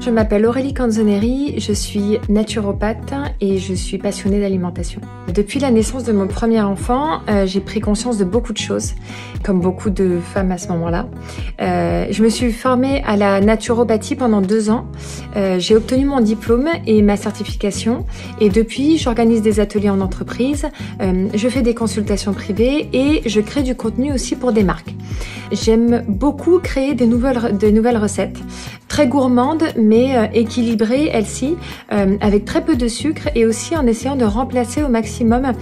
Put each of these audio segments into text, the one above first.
je m'appelle Aurélie Canzoneri, je suis naturopathe et je suis passionnée d'alimentation. Depuis la naissance de mon premier enfant, j'ai pris conscience de beaucoup de choses, comme beaucoup de femmes à ce moment-là. Je me suis formée à la naturopathie pendant 2 ans. J'ai obtenu mon diplôme et ma certification et depuis, j'organise des ateliers en entreprise, je fais des consultations privées et je crée du contenu aussi pour des marques. J'aime beaucoup créer de nouvelles recettes, très gourmandes mais équilibrées elles-ci, avec très peu de sucre et aussi en essayant de remplacer au maximum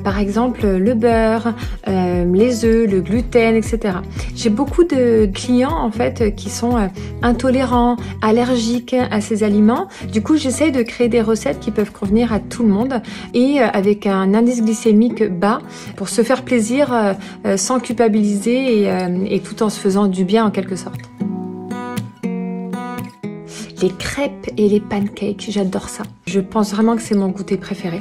par exemple le beurre, les œufs, le gluten, etc. J'ai beaucoup de clients en fait qui sont intolérants, allergiques à ces aliments. Du coup, j'essaye de créer des recettes qui peuvent convenir à tout le monde et avec un indice glycémique bas pour se faire plaisir sans culpabiliser et tout en se faisant du bien en quelque sorte. Les crêpes et les pancakes, j'adore ça. Je pense vraiment que c'est mon goûter préféré.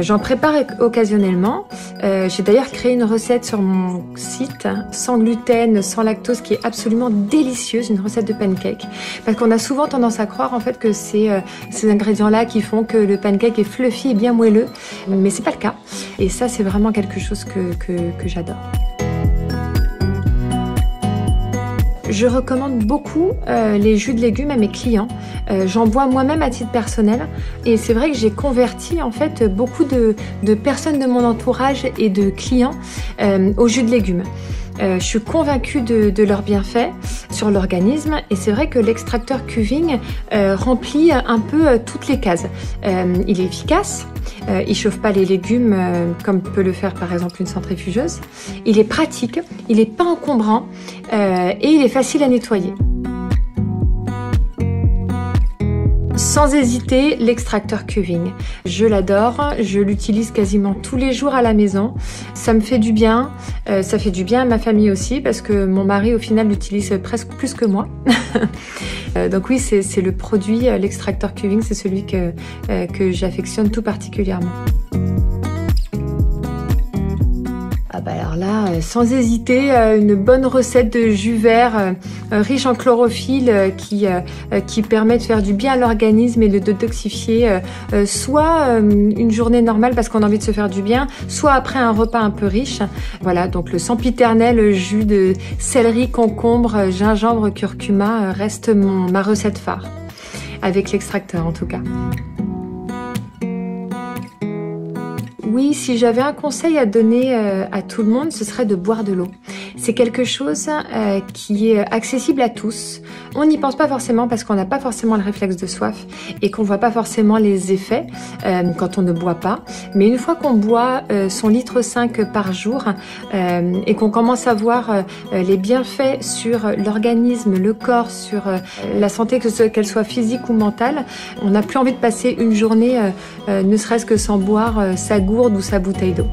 J'en prépare occasionnellement. J'ai d'ailleurs créé une recette sur mon site, sans gluten, sans lactose, qui est absolument délicieuse, une recette de pancake. Parce qu'on a souvent tendance à croire en fait que c'est ces ingrédients-là qui font que le pancake est fluffy et bien moelleux, mais c'est pas le cas. Et ça, c'est vraiment quelque chose que j'adore. Je recommande beaucoup les jus de légumes à mes clients. J'en bois moi-même à titre personnel et c'est vrai que j'ai converti en fait beaucoup de personnes de mon entourage et de clients au jus de légumes. Je suis convaincue de leurs bienfaits sur l'organisme et c'est vrai que l'extracteur Qving remplit un peu toutes les cases. Il est efficace, il chauffe pas les légumes comme peut le faire par exemple une centrifugeuse. Il est pratique, il est pas encombrant et il est facile à nettoyer. Sans hésiter, l'extracteur Qving. Je l'adore, je l'utilise quasiment tous les jours à la maison. Ça me fait du bien, ça fait du bien à ma famille aussi parce que mon mari au final l'utilise presque plus que moi. Donc oui, c'est le produit, l'extracteur Qving, c'est celui que j'affectionne tout particulièrement. Ah bah alors là, sans hésiter, une bonne recette de jus vert riche en chlorophylle qui permet de faire du bien à l'organisme et de détoxifier soit une journée normale parce qu'on a envie de se faire du bien, soit après un repas un peu riche. Voilà, donc le sempiternel jus de céleri, concombre, gingembre, curcuma reste ma recette phare, avec l'extracteur en tout cas. Oui, si j'avais un conseil à donner à tout le monde, ce serait de boire de l'eau. C'est quelque chose qui est accessible à tous. On n'y pense pas forcément parce qu'on n'a pas forcément le réflexe de soif et qu'on voit pas forcément les effets quand on ne boit pas. Mais une fois qu'on boit son 1,5 litre par jour et qu'on commence à voir les bienfaits sur l'organisme, le corps, sur la santé, qu'elle soit physique ou mentale, on n'a plus envie de passer une journée ne serait-ce que sans boire sa gourde ou sa bouteille d'eau.